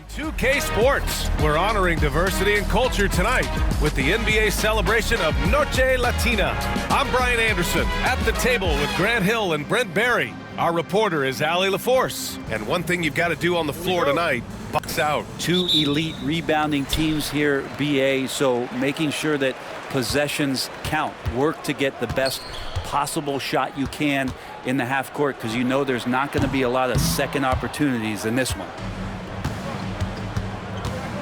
2K Sports. We're honoring diversity and culture tonight with the NBA celebration of Noche Latina. I'm Brian Anderson at the table with Grant Hill and Brent Barry. Our reporter is Allie LaForce. And one thing you've got to do on the floor tonight, box out. Two elite rebounding teams here, BA, so making sure that possessions count. Work to get the best possible shot you can in the half court, because you know there's not going to be a lot of second opportunities in this one.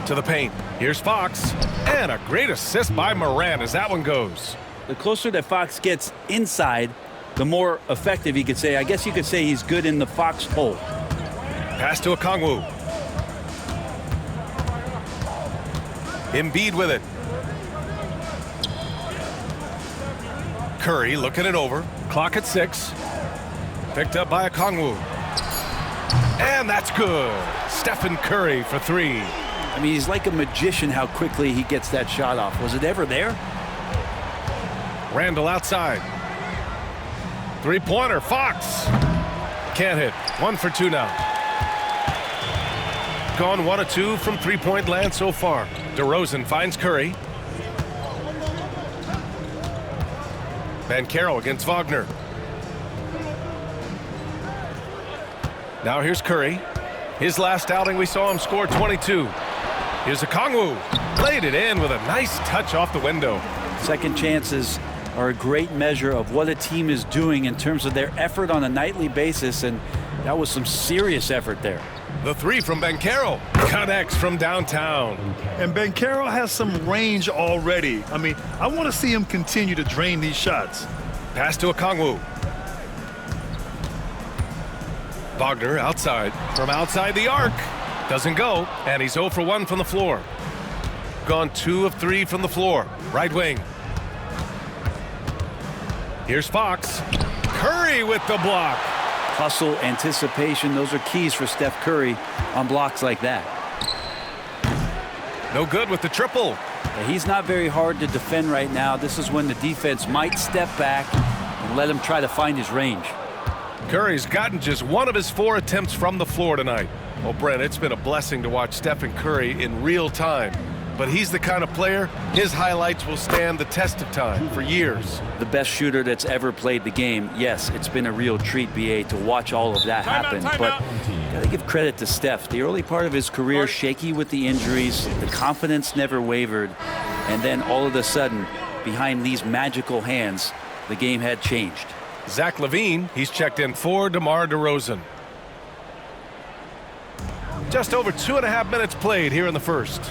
To the paint. Here's Fox. And a great assist by Morant as that one goes. The closer that Fox gets inside, the more effective he could say. I guess you could say he's good in the Fox hole. Pass to Okongwu. Embiid with it. Curry looking it over. Clock at 6. Picked up by Okongwu. And that's good. Stephen Curry for 3. I mean, he's like a magician how quickly he gets that shot off. Was it ever there? Randall outside. Three-pointer, Fox. Can't hit. 1 for 2 now. Gone 1 of 2 from three-point land so far. DeRozan finds Curry. Banchero against Wagner. Now here's Curry. His last outing, we saw him score 22. Here's Okongwu. Played it in with a nice touch off the window. Second chances are a great measure of what a team is doing in terms of their effort on a nightly basis, and that was some serious effort there. The 3 from Banchero connects from downtown. And Banchero has some range already. I mean, I want to see him continue to drain these shots. Pass to Okongwu. Wagner outside. From outside the arc. Doesn't go, and he's 0 for 1 from the floor. Gone 2 of 3 from the floor. Right wing. Here's Fox. Curry with the block. Hustle, anticipation, those are keys for Steph Curry on blocks like that. No good with the triple. He's not very hard to defend right now. This is when the defense might step back and let him try to find his range. Curry's gotten just 1 of his 4 attempts from the floor tonight. Well, Brent, it's been a blessing to watch Stephen Curry in real time. But he's the kind of player, his highlights will stand the test of time for years. The best shooter that's ever played the game. Yes, it's been a real treat, BA, to watch all of that happen. But gotta give credit to Steph. The early part of his career, shaky with the injuries. The confidence never wavered. And then all of a sudden, behind these magical hands, the game had changed. Zach LaVine, he's checked in for DeMar DeRozan. Just over 2.5 minutes played here in the first.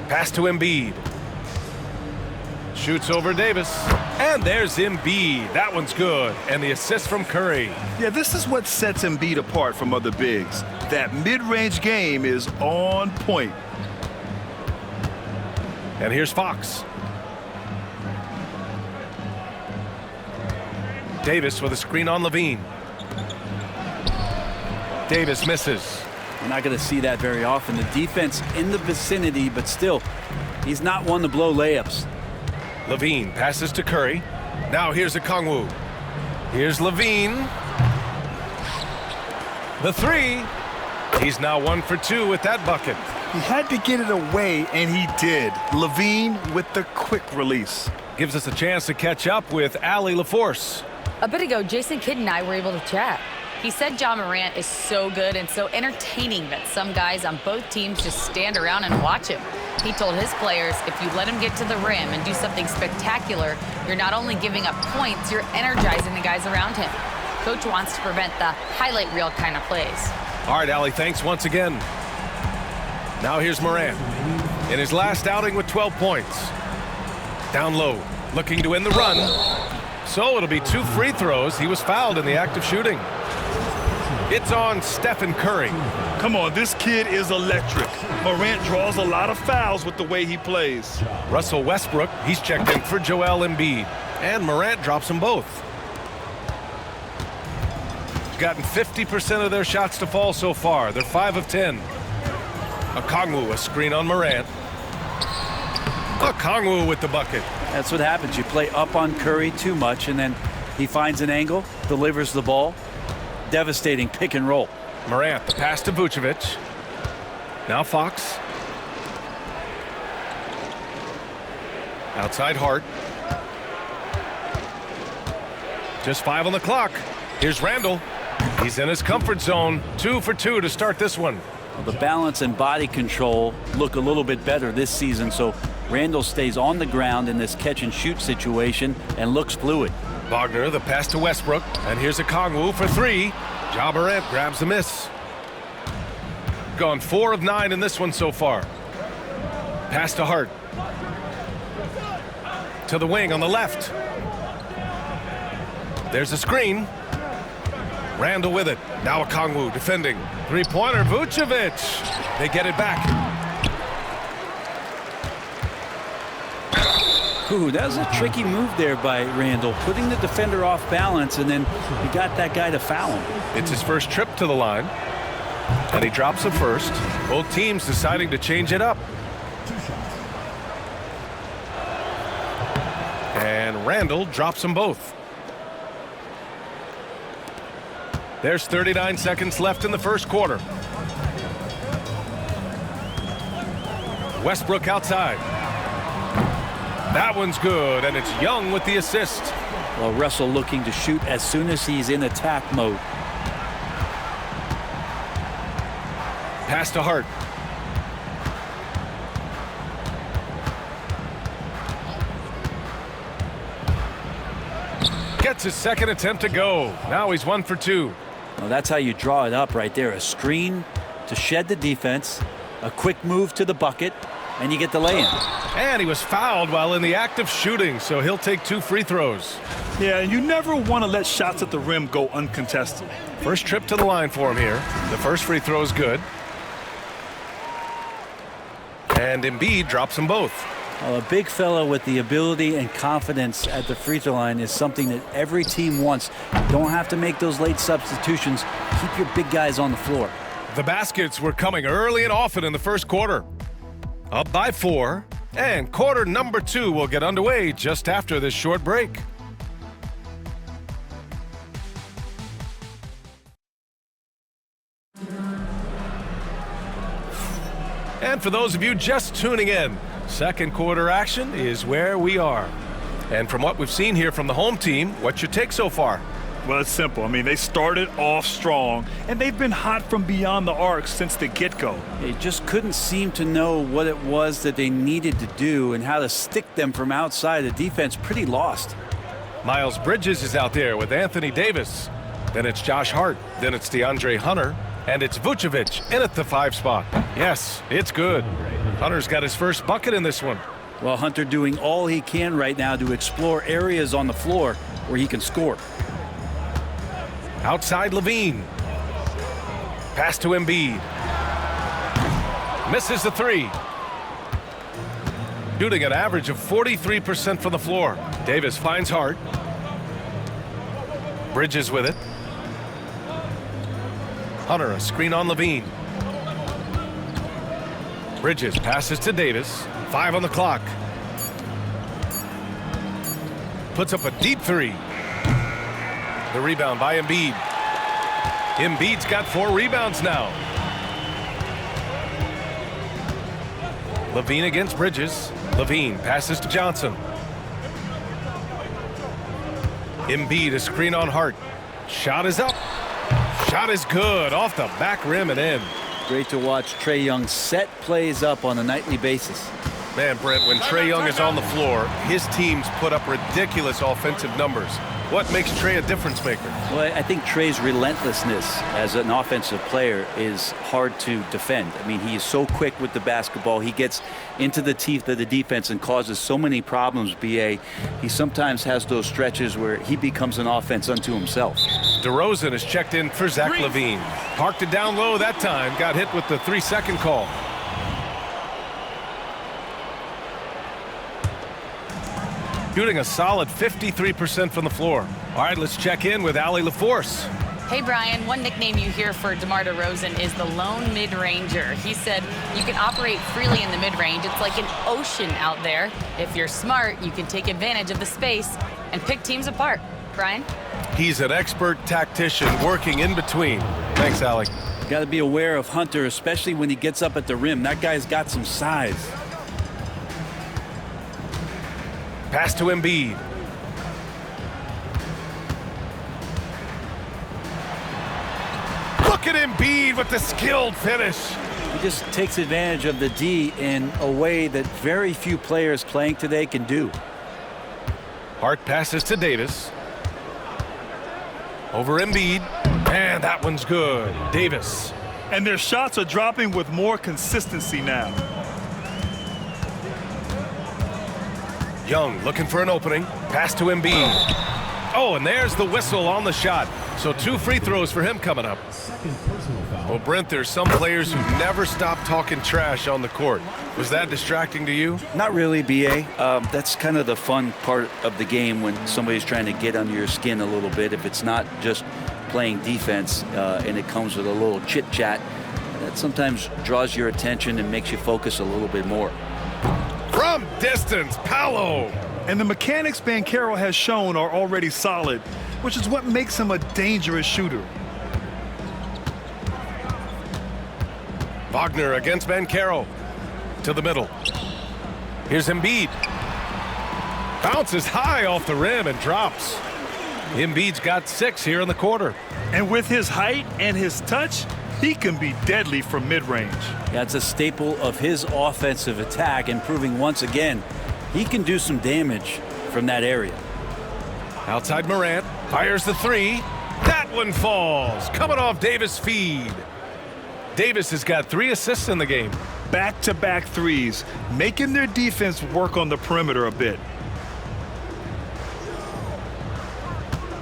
Pass to Embiid. Shoots over Davis. And there's Embiid. That one's good. And the assist from Curry. Yeah, this is what sets Embiid apart from other bigs. That mid-range game is on point. And here's Fox. Davis with a screen on LaVine. Davis misses. We're not going to see that very often. The defense in the vicinity, but still, he's not one to blow layups. LaVine passes to Curry. Now here's Okongwu. Here's LaVine. The 3. He's now 1 for 2 with that bucket. He had to get it away, and he did. LaVine with the quick release. Gives us a chance to catch up with Allie LaForce. A bit ago, Jason Kidd and I were able to chat. He said Ja Morant is so good and so entertaining that some guys on both teams just stand around and watch him. He told his players, if you let him get to the rim and do something spectacular, you're not only giving up points, you're energizing the guys around him. Coach wants to prevent the highlight reel kind of plays. All right, Allie, thanks once again. Now here's Morant. In his last outing with 12 points. Down low, looking to win the run. So it'll be 2 free throws. He was fouled in the act of shooting. It's on Stephen Curry. Come on, this kid is electric. Morant draws a lot of fouls with the way he plays. Russell Westbrook, he's checked in for Joel Embiid. And Morant drops them both. He's gotten 50% of their shots to fall so far. They're 5 of 10. Okongwu, a screen on Morant. Okongwu with the bucket. That's what happens. You play up on Curry too much, and then he finds an angle, delivers the ball. Devastating pick and roll. Morant, the pass to Vucevic. Now Fox. Outside Hart. Just 5 on the clock. Here's Randall. He's in his comfort zone. 2 for 2 to start this one. Well, the balance and body control look a little bit better this season, so Randall stays on the ground in this catch and shoot situation and looks fluid. Wagner, the pass to Westbrook, and here's a Kongwu for 3. Ja Morant grabs the miss. Gone 4 of 9 in this one so far. Pass to Hart. To the wing on the left. There's a screen. Randall with it. Now a Kongwu defending. Three-pointer, Vucevic. They get it back. Ooh, that was a tricky move there by Randall, putting the defender off balance, and then he got that guy to foul him. It's his first trip to the line, and he drops it first. Both teams deciding to change it up. And Randall drops them both. There's 39 seconds left in the first quarter. Westbrook outside. That one's good, and it's Young with the assist. Well, Russell looking to shoot as soon as he's in attack mode. Pass to Hart. Gets his second attempt to go. Now he's 1 for 2. Well, that's how you draw it up right there. A screen to shed the defense, a quick move to the bucket, and you get the lay-in. And he was fouled while in the act of shooting, so he'll take 2 free throws. Yeah, and you never want to let shots at the rim go uncontested. First trip to the line for him here. The first free throw is good. And Embiid drops them both. Well, a big fella with the ability and confidence at the free throw line is something that every team wants. You don't have to make those late substitutions. Keep your big guys on the floor. The baskets were coming early and often in the first quarter. Up by 4, and quarter number 2 will get underway just after this short break. And for those of you just tuning in, second quarter action is where we are. And from what we've seen here from the home team, what's your take so far? Well, it's simple. I mean, they started off strong, and they've been hot from beyond the arc since the get-go. They just couldn't seem to know what it was that they needed to do and how to stick them from outside. The defense pretty lost. Miles Bridges is out there with Anthony Davis. Then it's Josh Hart. Then it's DeAndre Hunter. And it's Vucevic in at the 5 spot. Yes, it's good. Hunter's got his first bucket in this one. Well, Hunter doing all he can right now to explore areas on the floor where he can score. Outside Levine. Pass to Embiid. Misses the 3. Shooting an average of 43% from the floor. Davis finds Hart. Bridges with it. Hunter, a screen on Levine. Bridges passes to Davis. 5 on the clock. Puts up a deep 3. The rebound by Embiid. Embiid's got 4 rebounds now. Levine against Bridges. Levine passes to Johnson. Embiid, a screen on Hart. Shot is up. Shot is good. Off the back rim and in. Great to watch Trae Young set plays up on a nightly basis. Man, Brent, when Trae Young is on the floor, his teams put up ridiculous offensive numbers. What makes Trae a difference maker? Well, I think Trae's relentlessness as an offensive player is hard to defend. I mean, he is so quick with the basketball. He gets into the teeth of the defense and causes so many problems, B.A. He sometimes has those stretches where he becomes an offense unto himself. DeRozan is checked in for Zach Levine. Parked it down low that time. Got hit with the 3-second call. Shooting a solid 53% from the floor. All right, let's check in with Allie LaForce. Hey, Brian, one nickname you hear for DeMar DeRozan is the lone mid-ranger. He said you can operate freely in the mid-range. It's like an ocean out there. If you're smart, you can take advantage of the space and pick teams apart. Brian? He's an expert tactician working in between. Thanks, Allie. Got to be aware of Hunter, especially when he gets up at the rim. That guy's got some size. Pass to Embiid. Look at Embiid with the skilled finish. He just takes advantage of the D in a way that very few players playing today can do. Hart passes to Davis. Over Embiid. And that one's good. Davis. And their shots are dropping with more consistency now. Young looking for an opening. Pass to Embiid. Oh, and there's the whistle on the shot. So 2 free throws for him coming up. Well, Brent, there's some players who never stop talking trash on the court. Was that distracting to you? Not really, B.A. That's kind of the fun part of the game when somebody's trying to get under your skin a little bit. If it's not just playing defense and it comes with a little chit-chat, that sometimes draws your attention and makes you focus a little bit more. From distance, Paolo. And the mechanics Banchero has shown are already solid, which is what makes him a dangerous shooter. Wagner against Banchero. To the middle. Here's Embiid. Bounces high off the rim and drops. Embiid's got 6 here in the quarter. And with his height and his touch, he can be deadly from mid-range. That's a staple of his offensive attack, and proving once again he can do some damage from that area. Outside Morant. Fires the 3. That one falls. Coming off Davis' feed. Davis has got 3 assists in the game. Back-to-back threes, making their defense work on the perimeter a bit.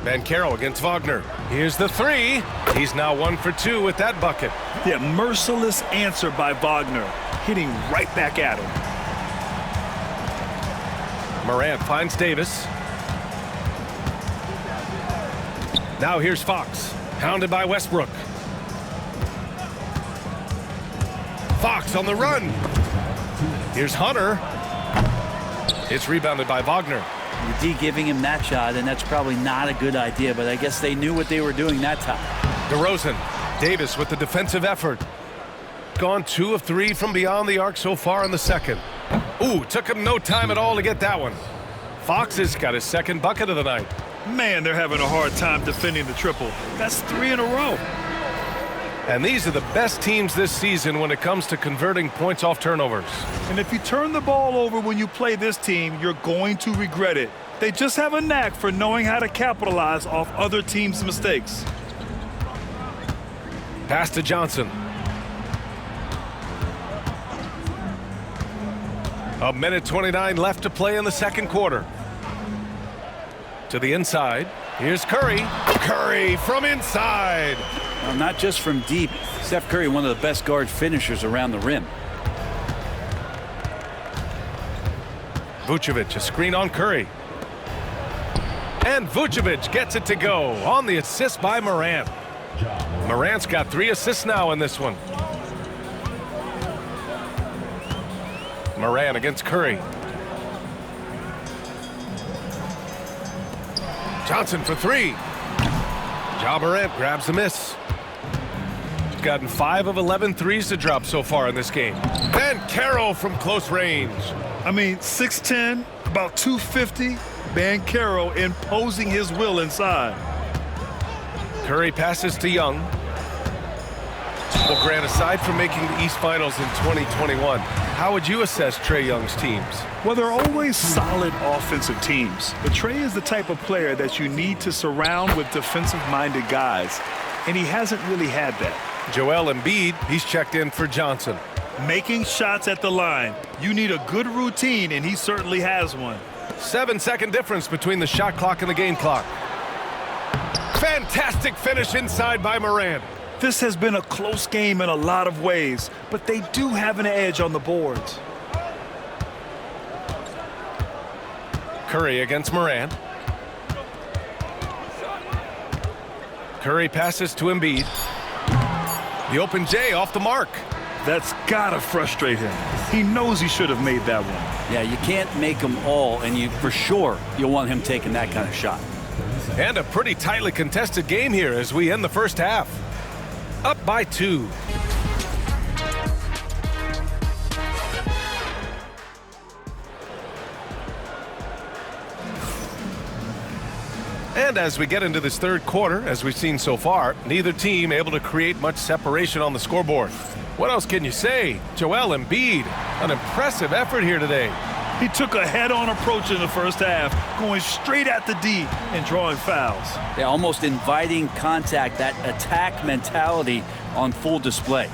Banchero against Wagner. Here's the 3. He's now 1 for 2 with that bucket. Yeah, merciless answer by Wagner, hitting right back at him. Morant finds Davis. Now here's Fox. Hounded by Westbrook. Fox on the run. Here's Hunter. It's rebounded by Wagner. The D giving him that shot, and that's probably not a good idea, but I guess they knew what they were doing that time. DeRozan. Davis with the defensive effort. Gone 2 of 3 from beyond the arc so far in the second. Ooh, took him no time at all to get that one. Fox has got his 2nd bucket of the night. Man, they're having a hard time defending the triple. That's 3 in a row. And these are the best teams this season when it comes to converting points off turnovers. And if you turn the ball over when you play this team, you're going to regret it. They just have a knack for knowing how to capitalize off other teams' mistakes. Pass to Johnson. A minute 29 left to play in the second quarter. To the inside. Here's Curry. Curry from inside. Well, not just from deep. Steph Curry, one of the best guard finishers around the rim. Vucevic, a screen on Curry. And Vucevic gets it to go on the assist by Morant. Morant's got 3 assists now in this one. Morant against Curry. Johnson for 3. Ja Morant grabs the miss. He's gotten 5 of 11 threes to drop so far in this game. Banchero from close range. I mean, 6'10", about 250. Banchero imposing his will inside. Curry passes to Young. Well, Grant, aside from making the East Finals in 2021, how would you assess Trae Young's teams? Well, they're always solid offensive teams. But Trae is the type of player that you need to surround with defensive-minded guys, and he hasn't really had that. Joel Embiid, he's checked in for Johnson. Making shots at the line. You need a good routine, and he certainly has one. 7-second difference between the shot clock and the game clock. Fantastic finish inside by Morant. This has been a close game in a lot of ways, but they do have an edge on the boards. Curry against Morant. Curry passes to Embiid. The open J off the mark. That's gotta frustrate him. He knows he should have made that one. Yeah, you can't make them all, and you'll want him taking that kind of shot. And a pretty tightly contested game here as we end the first half. up by 2. And as we get into this third quarter, as we've seen so far, neither team able to create much separation on the scoreboard. What else can you say? Joel Embiid, an impressive effort here today. He took a head-on approach in the first half, going straight at the D and drawing fouls. They're almost inviting contact, that attack mentality on full display.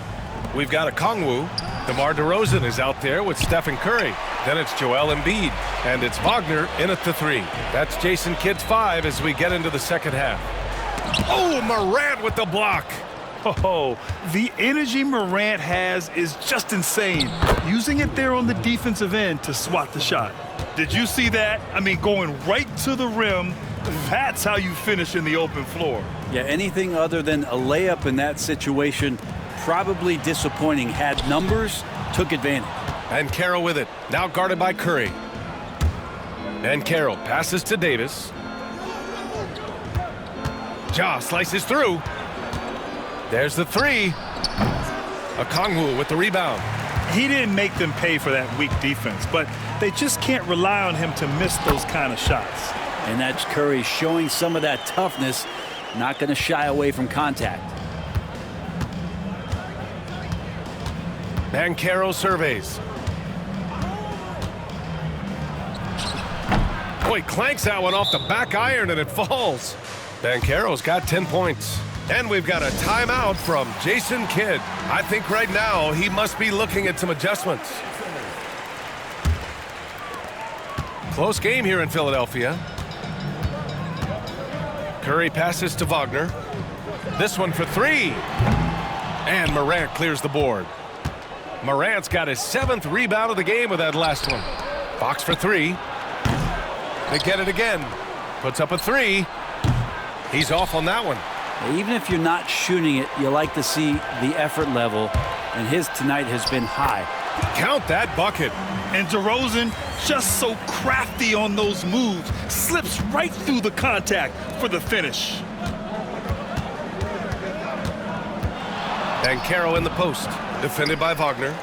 We've got a Kongwu. DeMar DeRozan is out there with Stephen Curry. Then it's Joel Embiid. And it's Wagner in at the 3. That's Jason Kidd's 5 as we get into the second half. Oh, Morant with the block. Oh, the energy Morant has is just insane. Using it there on the defensive end to swat the shot. Did you see that? I mean, going right to the rim. That's how you finish in the open floor. Yeah, anything other than a layup in that situation, probably disappointing. Had numbers, took advantage. And Carroll with it. Now guarded by Curry. And Carroll passes to Davis. Ja slices through. There's the 3. Okongwu with the rebound. He didn't make them pay for that weak defense, but they just can't rely on him to miss those kind of shots. And that's Curry showing some of that toughness, not going to shy away from contact. And Carroll surveys. Oh, he clanks that one off the back iron and it falls. Banchero's got 10 points. And we've got a timeout from Jason Kidd. I think right now he must be looking at some adjustments. Close game here in Philadelphia. Curry passes to Wagner. This one for 3. And Morant clears the board. Morant's got his 7th rebound of the game with that last one. Fox for 3. They get it again. Puts up a 3. He's off on that one. Even if you're not shooting it, you like to see the effort level, and his tonight has been high. Count that bucket. And DeRozan, just so crafty on those moves, slips right through the contact for the finish. And Carroll in the post, defended by Wagner.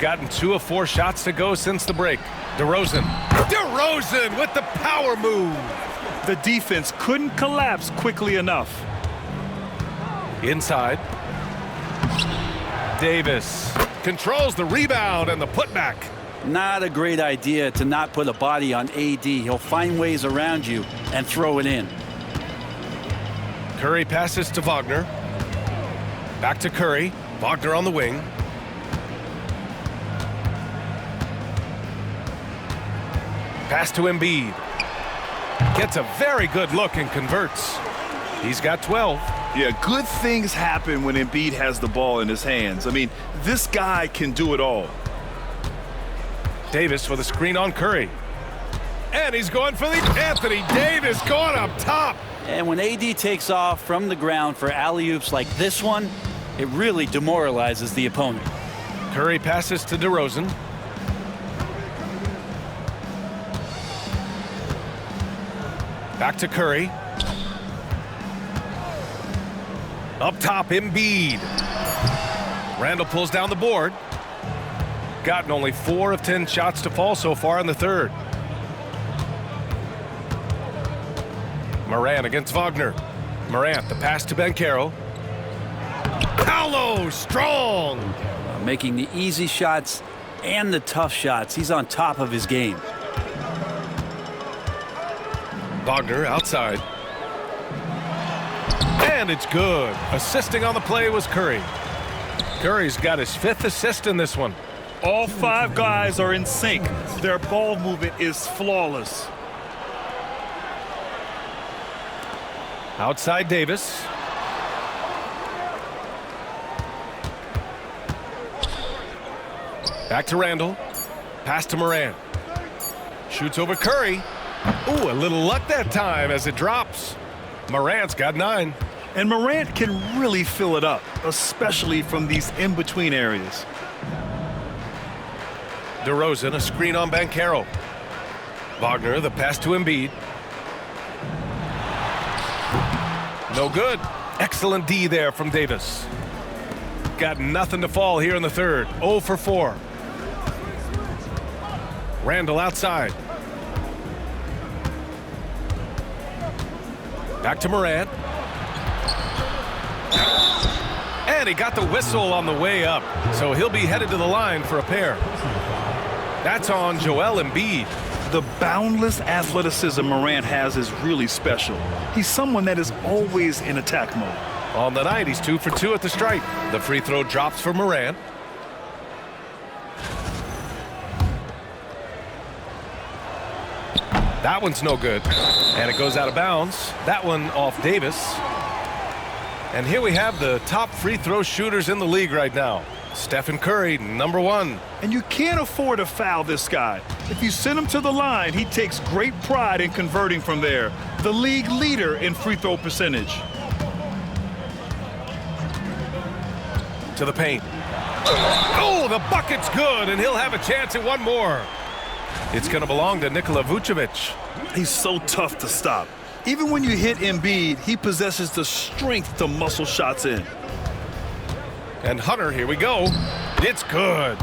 Gotten 2 of 4 shots to go since the break. DeRozan. DeRozan with the power move. The defense couldn't collapse quickly enough. Inside. Davis controls the rebound and the putback. Not a great idea to not put a body on AD. He'll find ways around you and throw it in. Curry passes to Wagner. Back to Curry. Wagner on the wing. Pass to Embiid. Gets a very good look and converts. He's got 12. Yeah, good things happen when Embiid has the ball in his hands. I mean, this guy can do it all. Davis with a screen on Curry. And he's going for the Anthony Davis going up top. And when AD takes off from the ground for alley-oops like this one, it really demoralizes the opponent. Curry passes to DeRozan. Back to Curry. Up top, Embiid. Randall pulls down the board. Gotten only 4 of 10 shots to fall so far in the third. Morant against Wagner. Morant, the pass to Banchero. Paolo, strong. Making the easy shots and the tough shots. He's on top of his game. Wagner outside. And it's good. Assisting on the play was Curry. Curry's got his 5th assist in this one. All 5 guys are in sync. Their ball movement is flawless. Outside Davis. Back to Randall. Pass to Morant. Shoots over Curry. Ooh, a little luck that time as it drops. Morant's got 9. And Morant can really fill it up, especially from these in-between areas. DeRozan, a screen on Banchero. Wagner, the pass to Embiid. No good. Excellent D there from Davis. Got nothing to fall here in the third. 0 for 4. Randall outside. Back to Morant. And he got the whistle on the way up, so he'll be headed to the line for a pair. That's on Joel Embiid. The boundless athleticism Morant has is really special. He's someone that is always in attack mode. On the night, he's 2 for 2 at the stripe. The free throw drops for Morant. That one's no good. And it goes out of bounds. That one off Davis. And here we have the top free throw shooters in the league right now. Stephen Curry, number 1. And you can't afford to foul this guy. If you send him to the line, he takes great pride in converting from there. The league leader in free throw percentage. To the paint. Oh, the bucket's good, and he'll have a chance at one more. It's going to belong to Nikola Vucevic. He's so tough to stop. Even when you hit Embiid, he possesses the strength to muscle shots in. And Hunter, here we go. It's good.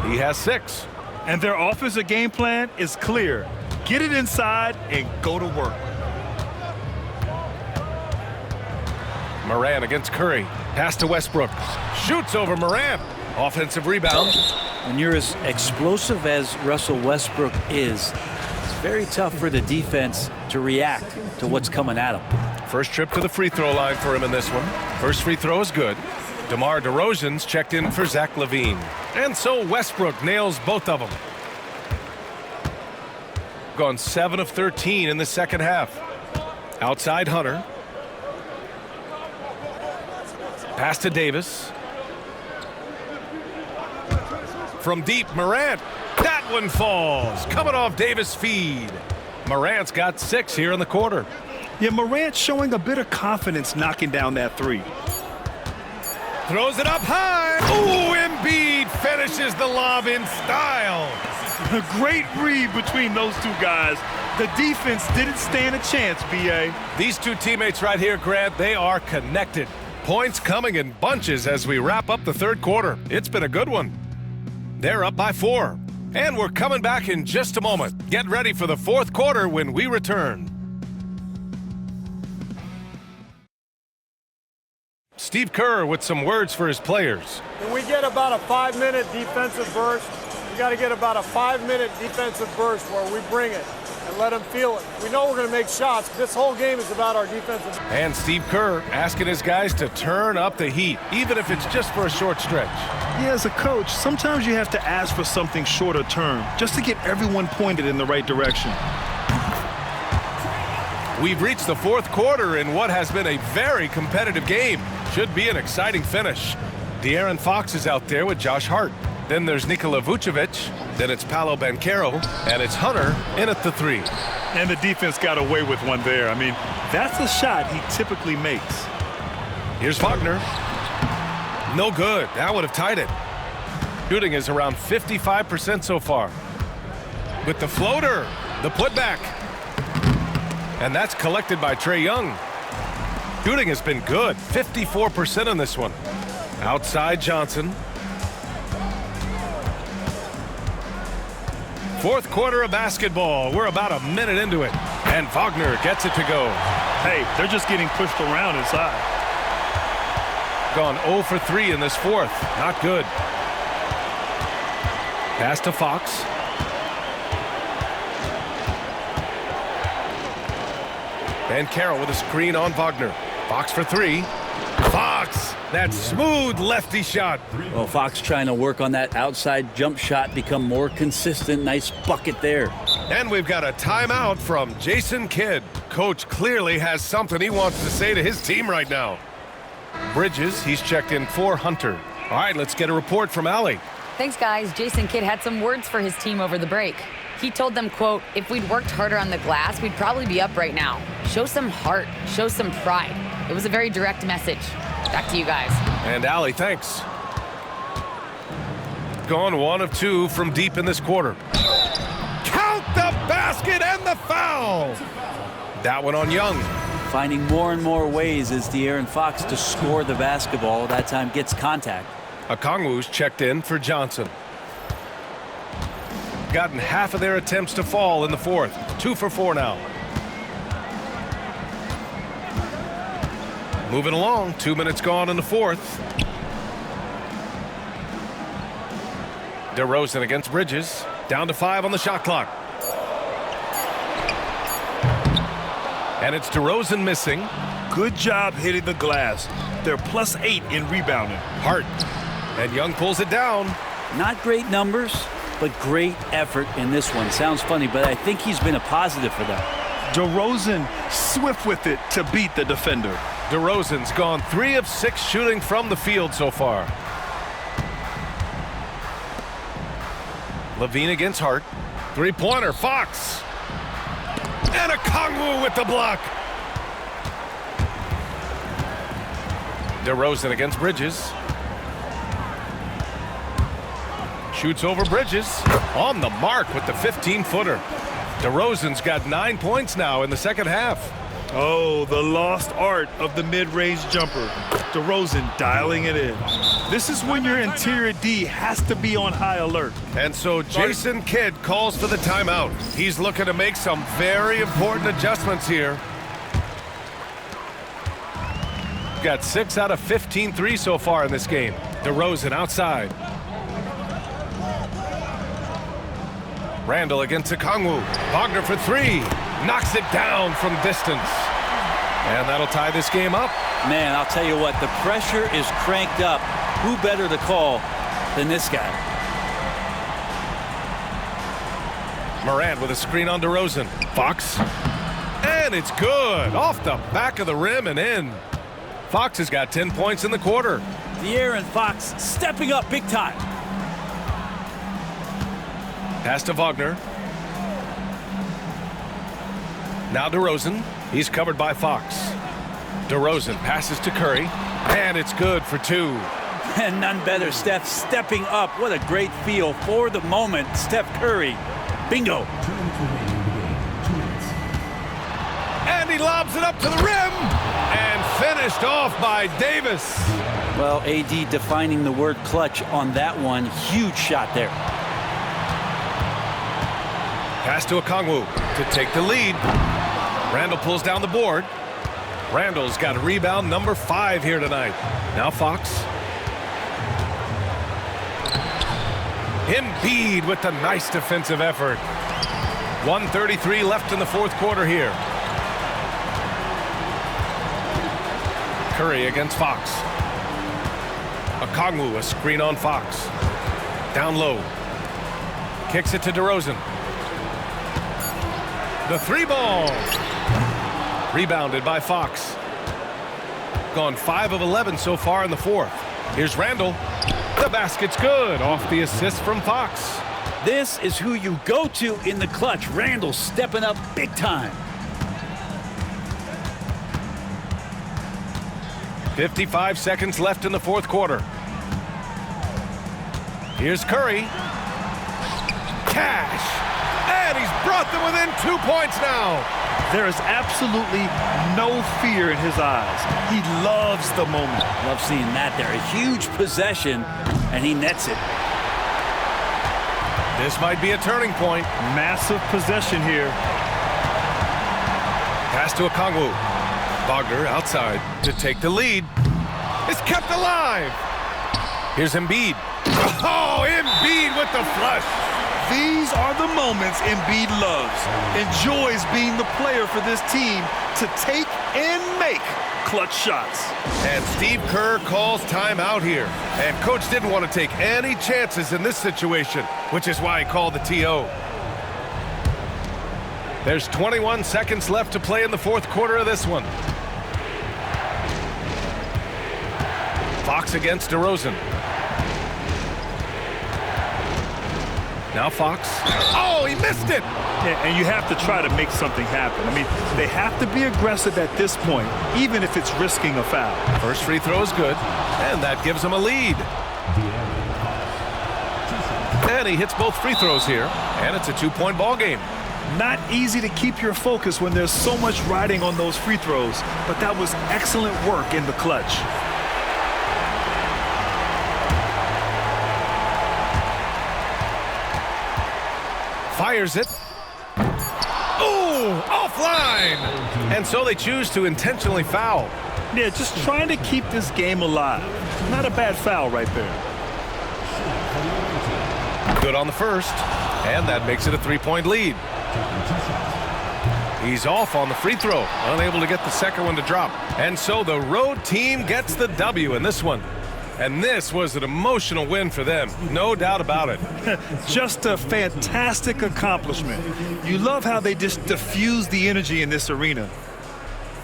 He has 6. And their offensive game plan is clear. Get it inside and go to work. Morant against Curry. Pass to Westbrook. Shoots over Morant. Offensive rebound. When you're as explosive as Russell Westbrook is, it's very tough for the defense to react to what's coming at him. First trip to the free throw line for him in this one. First free throw is good. DeMar DeRozan's checked in for Zach LaVine. And so Westbrook nails both of them. Gone 7 of 13 in the second half. Outside Hunter. Pass to Davis. From deep, Morant. That one falls. Coming off Davis' feed. Morant's got 6 here in the quarter. Yeah, Morant showing a bit of confidence knocking down that three. Throws it up high. Ooh, Embiid finishes the lob in style. A great read between those two guys. The defense didn't stand a chance, B.A. These two teammates right here, Grant, they are connected. Points coming in bunches as we wrap up the third quarter. It's been a good one. They're up by 4. And we're coming back in just a moment. Get ready for the fourth quarter when we return. Steve Kerr with some words for his players. When we get about a 5-minute defensive burst, we got to get about a 5-minute defensive burst where we bring it and let them feel it. We know we're going to make shots. This whole game is about our defensive. And Steve Kerr asking his guys to turn up the heat, even if it's just for a short stretch. Yeah, as a coach, sometimes you have to ask for something shorter term, just to get everyone pointed in the right direction. We've reached the fourth quarter in what has been a very competitive game. Should be an exciting finish. De'Aaron Fox is out there with Josh Hart. Then there's Nikola Vucevic. Then it's Paolo Banchero. And it's Hunter in at the 3. And the defense got away with one there. I mean, that's a shot he typically makes. Here's Wagner. No good. That would have tied it. Shooting is around 55% so far. With the floater, the putback. And that's collected by Trae Young. Shooting has been good. 54% on this one. Outside Johnson. Fourth quarter of basketball. We're about a minute into it. And Wagner gets it to go. Hey, they're just getting pushed around inside. Gone 0 for 3 in this fourth. Not good. Pass to Fox. And Carroll with a screen on Wagner. Fox for 3. Fox! That smooth lefty shot. Well, Fox trying to work on that outside jump shot, become more consistent. Nice bucket there. And we've got a timeout from Jason Kidd. Coach clearly has something he wants to say to his team right now. Bridges, he's checked in for Hunter. All right, let's get a report from Allie. Thanks, guys. Jason Kidd had some words for his team over the break. He told them, quote, if we'd worked harder on the glass, we'd probably be up right now. Show some heart. Show some pride. It was a very direct message. Back to you guys. And Allie, thanks. Gone 1 of 2 from deep in this quarter. Count the basket and the foul. That one on Young. finding more and more ways as De'Aaron Fox to score the basketball. That time gets contact. Okongwu's checked in for Johnson. Gotten half of their attempts to fall in the fourth. 2 for 4 now. Moving along, 2 minutes gone in the fourth. DeRozan against Bridges. Down to 5 on the shot clock. And it's DeRozan missing. Good job hitting the glass. They're +8 in rebounding. Hart. And Young pulls it down. Not great numbers, but great effort in this one. Sounds funny, but I think he's been a positive for them. DeRozan swift with it to beat the defender. DeRozan's gone 3 of 6 shooting from the field so far. Levine against Hart. 3-pointer, Fox. And Okongwu with the block. DeRozan against Bridges. Shoots over Bridges. On the mark with the 15-footer. DeRozan's got 9 points now in the second half. Oh, the lost art of the mid-range jumper. DeRozan dialing it in. This is when your interior D has to be on high alert. And so Jason Kidd calls for the timeout. He's looking to make some very important adjustments here. Got 6 out of 15 threes so far in this game. DeRozan outside. Randall against Okongwu. Wagner for 3. Knocks it down from distance. And that'll tie this game up. Man, I'll tell you what, the pressure is cranked up. Who better to call than this guy? Morant with a screen on DeRozan. Fox. And it's good. Off the back of the rim and in. Fox has got 10 points in the quarter. De'Aaron Fox stepping up big time. Pass to Wagner. Now DeRozan. He's covered by Fox. DeRozan passes to Curry. And it's good for 2. And none better. Steph stepping up. What a great feel for the moment. Steph Curry. Bingo. And he lobs it up to the rim. And finished off by Davis. Well, AD defining the word clutch on that one. Huge shot there. Pass to Okongwu to take the lead. Randall pulls down the board. Randall's got rebound number 5 here tonight. Now Fox. Embiid with the nice defensive effort. 1:33 left in the fourth quarter here. Curry against Fox. Okongwu, a screen on Fox. Down low. Kicks it to DeRozan. The 3-ball. Rebounded by Fox. Gone 5 of 11 so far in the fourth. Here's Randall. The basket's good off the assist from Fox. This is who you go to in the clutch. Randall stepping up big time. 55 seconds left in the fourth quarter. Here's Curry. Cash. And he's brought them within 2 points now. There is absolutely no fear in his eyes. He loves the moment. Love seeing that there. A huge possession, and he nets it. This might be a turning point. Massive possession here. Pass to Okongwu. Wagner outside to take the lead. It's kept alive. Here's Embiid. Oh, Embiid with the flush. These are the moments Embiid loves. Enjoys being the player for this team to take and make clutch shots. And Steve Kerr calls timeout here. And coach didn't want to take any chances in this situation, which is why he called the TO. There's 21 seconds left to play in the fourth quarter of this one. Fox against DeRozan. Now Fox. Oh, he missed it! Yeah, and you have to try to make something happen. I mean, they have to be aggressive at this point, even if it's risking a foul. First free throw is good, and that gives him a lead. And he hits both free throws here, and it's a 2-point ball game. Not easy to keep your focus when there's so much riding on those free throws, but that was excellent work in the clutch. Fires it. Oh, offline! And so they choose to intentionally foul. Yeah, just trying to keep this game alive. Not a bad foul right there. Good on the first, and that makes it a 3-point lead. He's off on the free throw, unable to get the second one to drop. And so the road team gets the W in this one. And this was an emotional win for them, no doubt about it. Just a fantastic accomplishment. You love how they just diffuse the energy in this arena.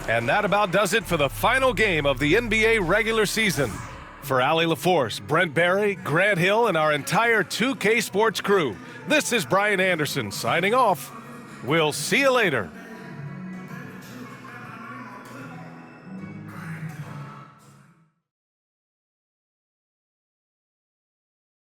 And that about does it for the final game of the NBA regular season. For Allie LaForce, Brent Barry, Grant Hill, and our entire 2K Sports crew, this is Brian Anderson signing off. We'll see you later.